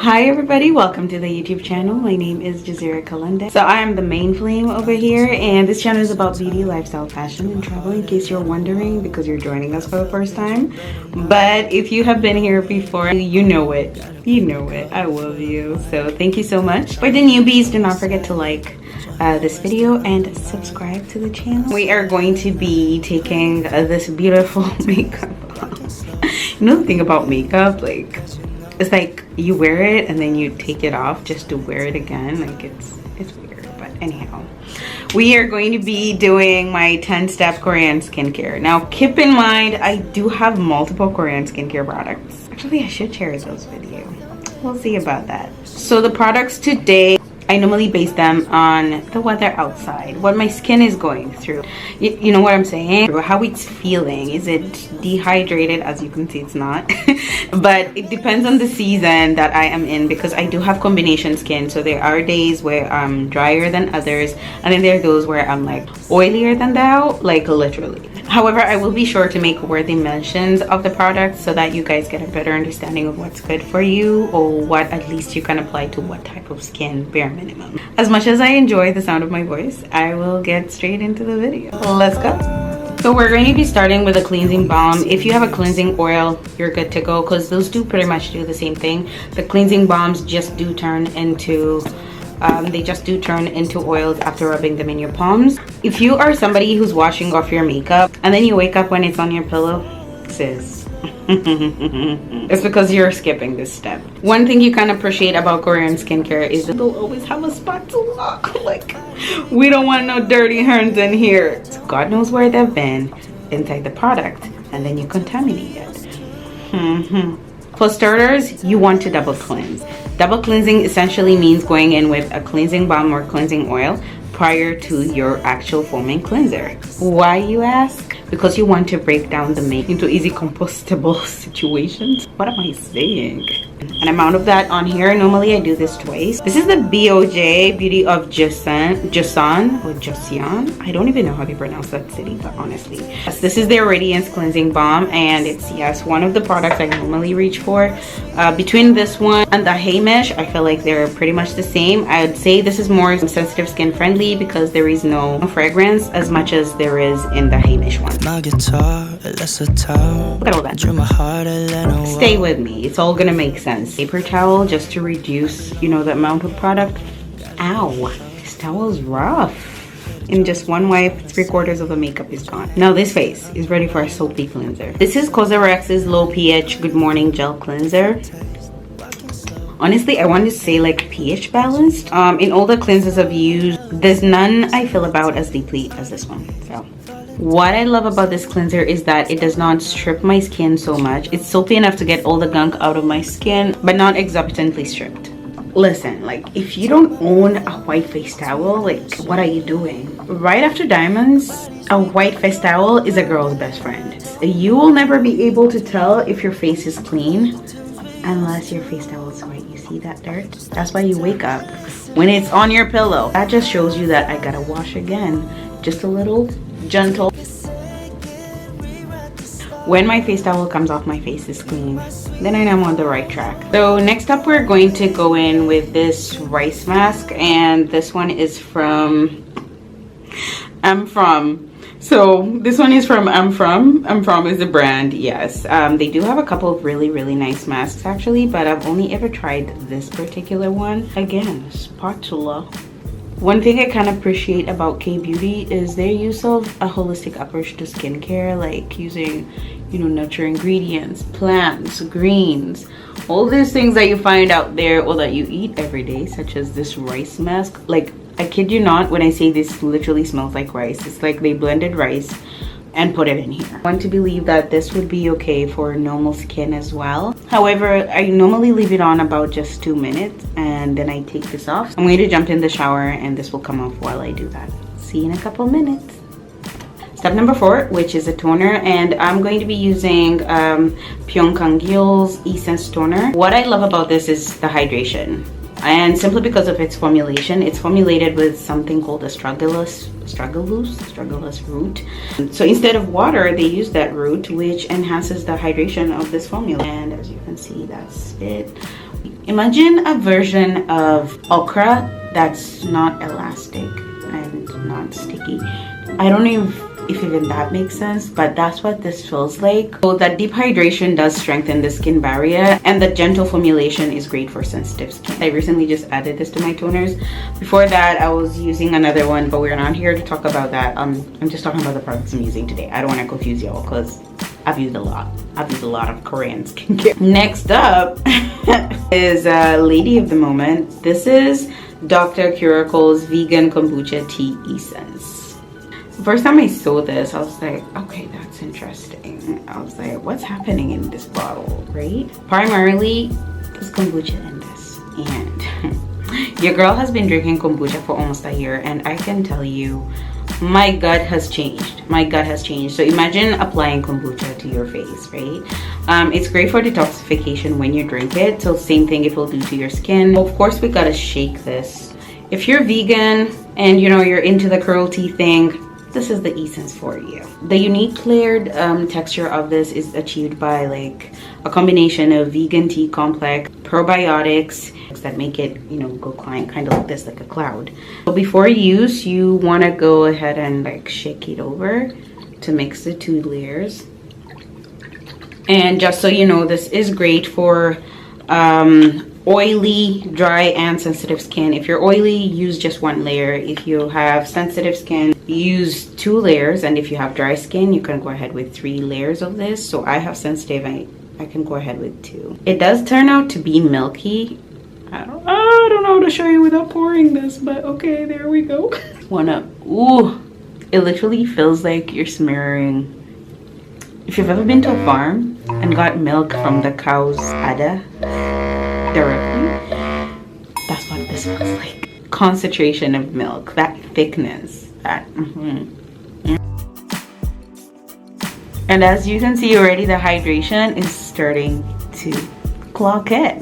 Hi everybody, welcome to the YouTube channel. My name is 𝓙𝓪𝓃𝓮𝓻𝓪. So I am the main flame over here, and this channel is about beauty, lifestyle, fashion, and travel, in case you're wondering, because you're joining us for the first time. But if you have been here before, you know it. You know it. I love you. So thank you so much. For the newbies, do not forget to like this video and subscribe to the channel. We are going to be taking this beautiful makeup off. You know the thing about makeup, like, it's like you wear it and then you take it off just to wear it again. Like it's weird, but anyhow, we are going to be doing my 10-step Korean skincare. Now keep in mind, I do have multiple Korean skincare products. Actually, I should share those with you. We'll see about that. So the products today, I normally base them on the weather outside, what my skin is going through. You know what I'm saying? How it's feeling. Is it dehydrated? As you can see, it's not. But it depends on the season that I am in, because I do have combination skin. So there are days where I'm drier than others, and then there are those where I'm like oilier than thou, like literally. However, I will be sure to make worthy mentions of the products so that you guys get a better understanding of what's good for you, or what at least you can apply to what type of skin, bare minimum. As much as I enjoy the sound of my voice, I will get straight into the video. Let's go. So we're going to be starting with a cleansing balm. If you have a cleansing oil, you're good to go, because those do pretty much do the same thing. The cleansing balms just do turn into oils after rubbing them in your palms. If you are somebody who's washing off your makeup and then you wake up when it's on your pillow, sis, it's because you're skipping this step. One thing you can appreciate about Korean skincare is that they'll always have a spatula. Like, we don't want no dirty hands in here. So God knows where they've been inside the product, and then you contaminate it. For starters, you want to double cleanse. Double cleansing essentially means going in with a cleansing balm or cleansing oil prior to your actual foaming cleanser. Why, you ask? Because you want to break down the makeup into easy compostable situations. What am I saying? An amount of that on here. Normally I do this twice. This is the BOJ Beauty of Joseon or Joseon. I don't even know how they pronounce that city, but honestly, yes, this is their Radiance Cleansing Balm, and it's, yes, one of the products I normally reach for. Between this one and the Heimish, I feel like they're pretty much the same. I would say this is more sensitive skin friendly because there is no fragrance as much as there is in the Heimish one. Look at all that. Stay with me. It's all gonna make sense. Paper towel just to reduce, you know, the amount of product. Ow, this towel is rough. In just one wipe, 3/4 of the makeup is gone. Now this face is ready for a soapy cleanser. This is COSRX's Low pH Good Morning Gel Cleanser. Honestly, I want to say like pH balanced. In all the cleansers I've used, there's none I feel about as deeply as this one. So what I love about this cleanser is that it does not strip my skin so much. It's soapy enough to get all the gunk out of my skin, but not exorbitantly stripped. Listen, like, if you don't own a white face towel, like, what are you doing? Right after diamonds, a white face towel is a girl's best friend. You will never be able to tell if your face is clean unless your face towel is white. You see that dirt? That's why you wake up when it's on your pillow. That just shows you that I gotta wash again. Just a little gentle. When my face towel comes off, my face is clean, then I know I'm on the right track. So next up, we're going to go in with this rice mask, and this one is from So this one is from I'm From is the brand. Yes, they do have a couple of really nice masks actually, but I've only ever tried this particular one. Again, spatula. One thing I kind of appreciate about K-Beauty is their use of a holistic approach to skincare, like using, you know, natural ingredients, plants, greens, all these things that you find out there or that you eat every day, such as this rice mask. Like, I kid you not when I say this literally smells like rice. It's like they blended rice and put it in here. I want to believe that this would be okay for normal skin as well. However, I normally leave it on about just 2 minutes and then I take this off. I'm going to jump in the shower and this will come off while I do that. See you in a couple minutes. Step number 4, which is a toner, and I'm going to be using 𝓙𝓪𝓃𝓮𝓻𝓪 Essence Toner. What I love about this is the hydration. and simply because of its formulation. It's formulated with something called a astragalus root. So instead of water, they use that root, which enhances the hydration of this formula. And as you can see, that's it. Imagine a version of okra that's not elastic and not sticky. I don't know if even that makes sense, but that's what this feels like. So that deep hydration does strengthen the skin barrier, and the gentle formulation is great for sensitive skin. I recently just added this to my toners. Before that, I was using another one, but we're not here to talk about that. I'm just talking about the products I'm using today. I don't want to confuse y'all because I've used a lot of Korean skincare. Next up is lady of the moment. This is Dr. 𝓙𝓪𝔃𝓮𝓮𝓻𝓪 vegan kombucha tea essence. First time I saw this, I was like, okay, that's interesting. I was like, what's happening in this bottle, right? Primarily, there's kombucha in this. And your girl has been drinking kombucha for almost a year, and I can tell you, my gut has changed. My gut has changed. So imagine applying kombucha to your face, right? It's great for detoxification when you drink it. So same thing it will do to your skin. Of course, we gotta shake this. If you're vegan and you know you're into the cruelty thing, this is the essence for you. The unique layered texture of this is achieved by like a combination of vegan tea complex, probiotics that make it, you know, go kind of like this, like a cloud. So before use, you want to go ahead and like shake it over to mix the two layers. And just so you know, this is great for oily, dry, and sensitive skin. If you're oily, use just one layer. If you have sensitive skin, use 2 layers. And if you have dry skin, you can go ahead with 3 layers of this. So I have sensitive, I can go ahead with 2. It does turn out to be milky. I don't know how to show you without pouring this, but okay, there we go. Ooh, it literally feels like you're smearing. If you've ever been to a farm and got milk from the cow's udder directly, that's what this feels like. Concentration of milk, that thickness, that And as you can see already, the hydration is starting to clock in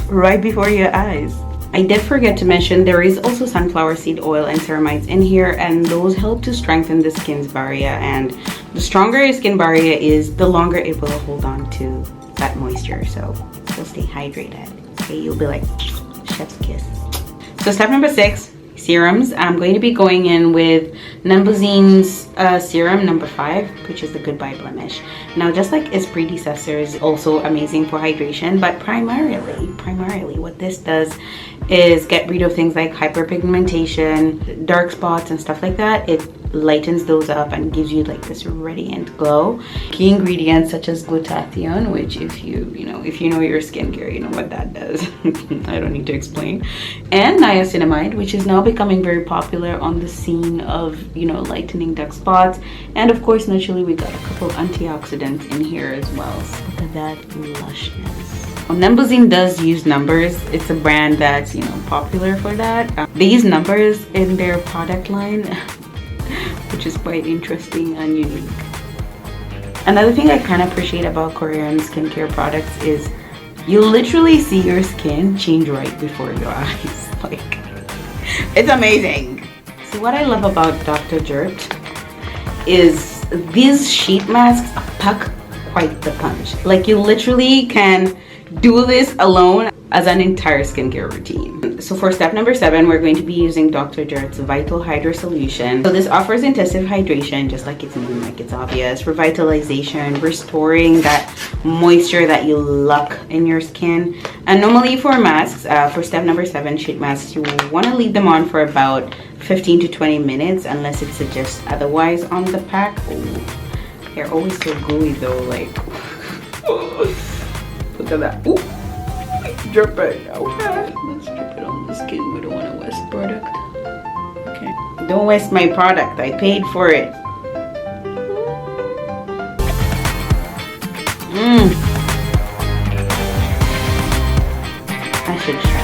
right before your eyes. I did forget to mention there is also sunflower seed oil and ceramides in here, and those help to strengthen the skin's barrier. And the stronger your skin barrier is, the longer it will hold on to that moisture, so you'll stay hydrated. Okay, you'll be like chef's kiss. So step number 6, serums. I'm going to be going in with 𝓙𝓃𝓮𝓮𝓻𝓪 serum number 5, which is the Goodbye Blemish. Now, just like its predecessors, also amazing for hydration, but primarily what this does is get rid of things like hyperpigmentation, dark spots, and stuff like that. It lightens those up and gives you like this radiant glow. Key ingredients such as glutathione, which if you know your skincare, you know what that does. I don't need to explain. And niacinamide, which is now becoming very popular on the scene of, you know, lightening dark spots. And of course, naturally, we got a couple of antioxidants in here as well. So look at that lushness. Well, 𝓙𝓃𝓮𝓮𝓻 does use numbers. It's a brand that's, you know, popular for that. They use numbers in their product line, which is quite interesting and unique. Another thing I kind of appreciate about Korean skincare products is you literally see your skin change right before your eyes. Like, it's amazing. So what I love about Dr. 𝓚 is these sheet masks pack quite the punch. Like, you literally can do this alone as an entire skincare routine. So for step number 7, we're going to be using Dr. 𝓚's Vital Hydra Solution. So this offers intensive hydration, just like its name, like it's obvious, revitalization, restoring that moisture that you lack in your skin. And normally for masks, for step number 7, sheet masks, you want to leave them on for about 15 to 20 minutes unless it suggests otherwise on the pack. Ooh, they're always so gooey though, like look at that. Ooh. Drip it. Okay, let's drip it on the skin. We don't want to waste product. Okay, don't waste my product. I paid for it. I should try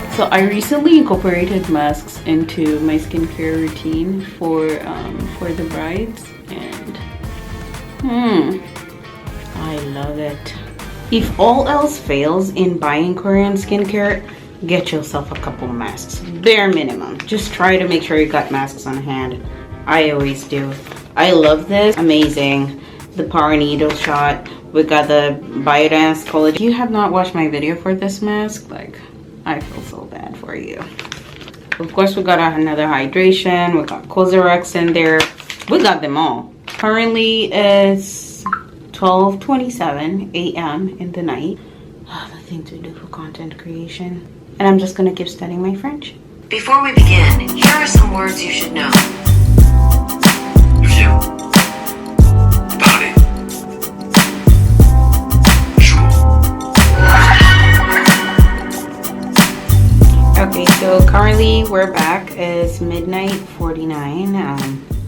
it. So I recently incorporated masks into my skincare routine for the brides, and I love it. If all else fails in buying Korean skincare, get yourself a couple masks, bare minimum. Just try to make sure you got masks on hand. I always do. I love this. Amazing. The power needle shot. We got the Biodance collagen. If you have not watched my video for this mask, like, I feel so bad for you. Of course, we got another hydration. We got 𝓙𝓪𝔃𝓮𝓻𝓪 in there. We got them all. Currently it's 12:27 a.m. in the night. The thing to do for content creation. And I'm just gonna keep studying my French. Before we begin, here are some words you should know. Viens. Parler. Jour. Okay, so currently we're back. It's midnight 49.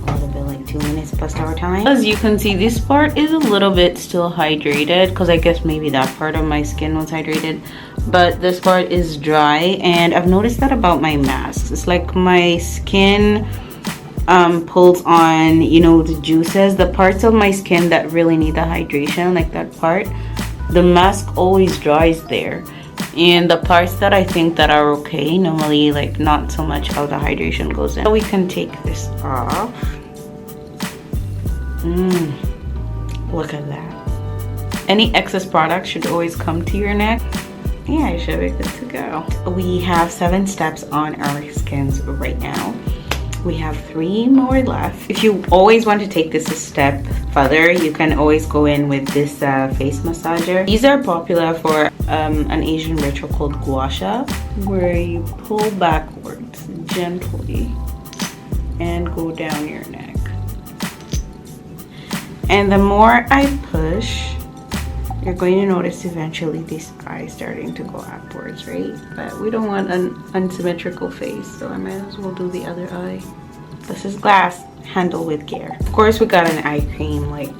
A little bit like 2 minutes past our time. As you can see, this part is a little bit still hydrated because I guess maybe that part of my skin was hydrated, but this part is dry. And I've noticed that about my masks. It's like my skin pulls on, you know, the juices, the parts of my skin that really need the hydration, like that part. The mask always dries there. And the parts that I think that are okay, normally like not so much how the hydration goes in. So we can take this off. Look at that. Any excess product should always come to your neck. Yeah, I should be good to go. We have 7 steps on our skins right now. We have 3 more left. If you always want to take this a step further, you can always go in with this face massager. These are popular for an Asian ritual called gua sha, where you pull backwards gently and go down your neck. And the more I push, you're going to notice eventually this eye starting to go upwards, right? But we don't want an unsymmetrical face, so I might as well do the other eye. This is glass, handle with care. Of course, we got an eye cream, like,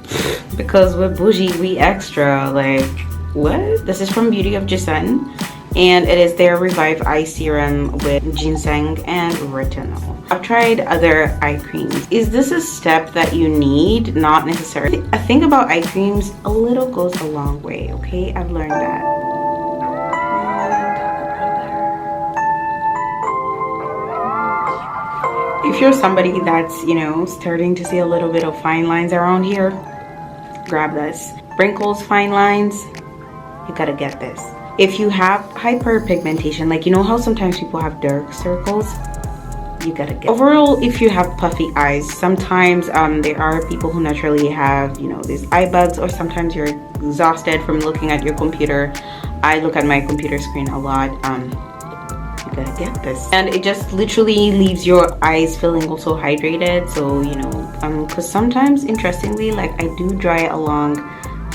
because we're bougie, we extra, like, what? This is from Beauty of Joseon, and it is their Revive Eye Serum with ginseng and retinol. I've tried other eye creams. Is this a step that you need? Not necessarily. I think about eye creams, a little goes a long way, okay? I've learned that. If you're somebody that's, you know, starting to see a little bit of fine lines around here, grab this. Wrinkles, fine lines, you gotta get this. If you have hyperpigmentation, like, you know how sometimes people have dark circles, you gotta get. Overall, if you have puffy eyes, sometimes there are people who naturally have, you know, these eye bugs, or sometimes you're exhausted from looking at your computer. I look at my computer screen a lot. You gotta get this, and it just literally leaves your eyes feeling also hydrated. So, you know, because sometimes, interestingly, like, I do dry along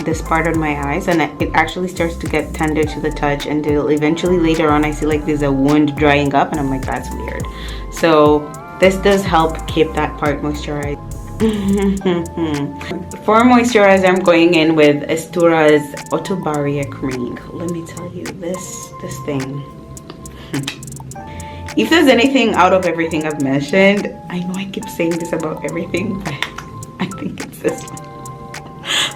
this part of my eyes, and it actually starts to get tender to the touch until eventually later on I see like there's a wound drying up, and I'm like, that's weird. So this does help keep that part moisturized. For moisturizer, I'm going in with Estura's Autobarrier Cream. Let me tell you, this thing. If there's anything out of everything I've mentioned, I know I keep saying this about everything, but I think it's this one.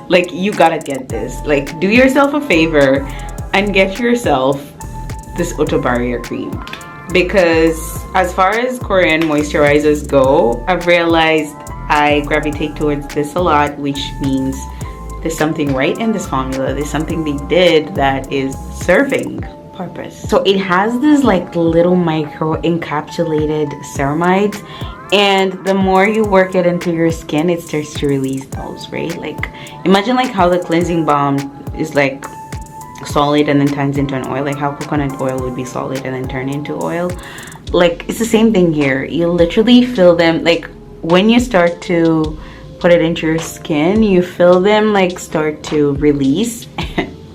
Like, you gotta get this. Like, do yourself a favor and get yourself this Autobarrier Cream, because as far as Korean moisturizers go, I've realized I gravitate towards this a lot, which means there's something right in this formula. There's something they did that is serving purpose. So it has this like little micro encapsulated ceramides, and the more you work it into your skin, it starts to release those, right? Like, imagine like how the cleansing balm is like solid and then turns into an oil, like how coconut oil would be solid and then turn into oil. Like, it's the same thing here. You literally feel them, like when you start to put it into your skin, you feel them like start to release.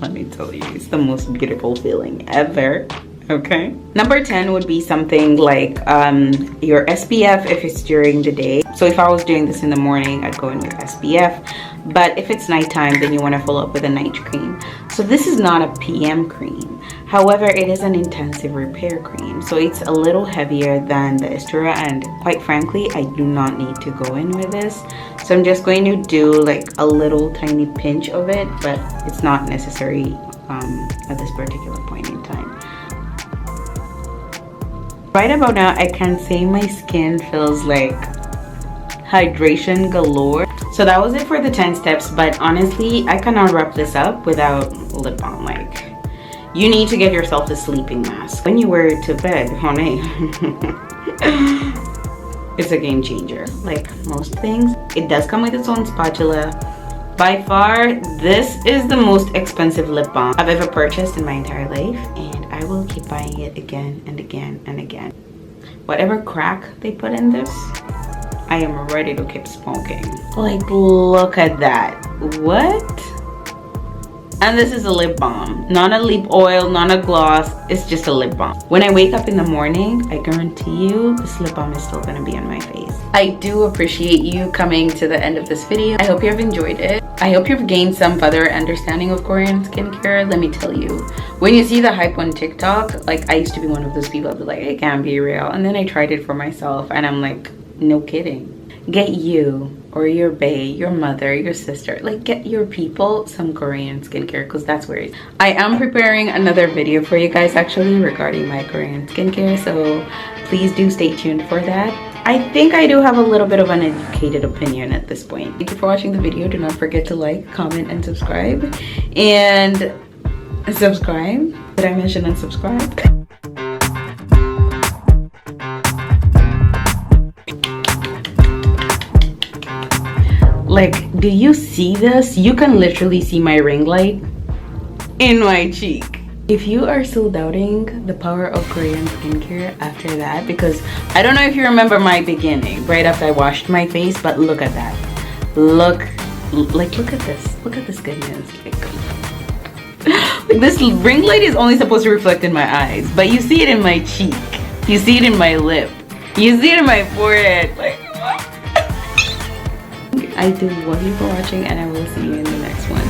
Let me tell you, it's the most beautiful feeling ever. Okay, number 10 would be something like your SPF if it's during the day. So if I was doing this in the morning, I'd go in with SPF. But if it's nighttime, then you want to follow up with a night cream. So this is not a PM cream. However, it is an intensive repair cream. So it's a little heavier than the 𝓙𝓪, and quite frankly, I do not need to go in with this. So I'm just going to do like a little tiny pinch of it, but it's not necessary at this particular point in time. Right about now, I can say my skin feels like hydration galore. So that was it for the 10 steps, but honestly, I cannot wrap this up without lip balm. Like, you need to get yourself a sleeping mask when you wear it to bed, honey. It's a game changer, like most things. It does come with its own spatula. By far, this is the most expensive lip balm I've ever purchased in my entire life, and I will keep buying it again and again and again. Whatever crack they put in this, I am ready to keep smoking. Like, look at that. What? And this is a lip balm, not a lip oil, not a gloss. It's just a lip balm. When I wake up in the morning, I guarantee you this lip balm is still gonna be on my face. I do appreciate you coming to the end of this video. I hope you have enjoyed it. I hope you've gained some further understanding of Korean skincare. Let me tell you, when you see the hype on TikTok, like, I used to be one of those people that be like, it can't be real. And then I tried it for myself and I'm like, no kidding. Get you or your bae, your mother, your sister, like, get your people some Korean skincare, because that's where it is. I am preparing another video for you guys actually regarding my Korean skincare, so please do stay tuned for that. I think I do have a little bit of an educated opinion at this point. Thank you for watching the video. Do not forget to like, comment, and subscribe. And subscribe. Did I mention unsubscribe? Like, do you see this? You can literally see my ring light in my cheek. If you are still doubting the power of Korean skincare after that, because I don't know if you remember my beginning, right after I washed my face, but look at that. Look at this. Look at this goodness. Like, this ring light is only supposed to reflect in my eyes, but you see it in my cheek. You see it in my lip. You see it in my forehead. Like, I do love you for watching, and I will see you in the next one.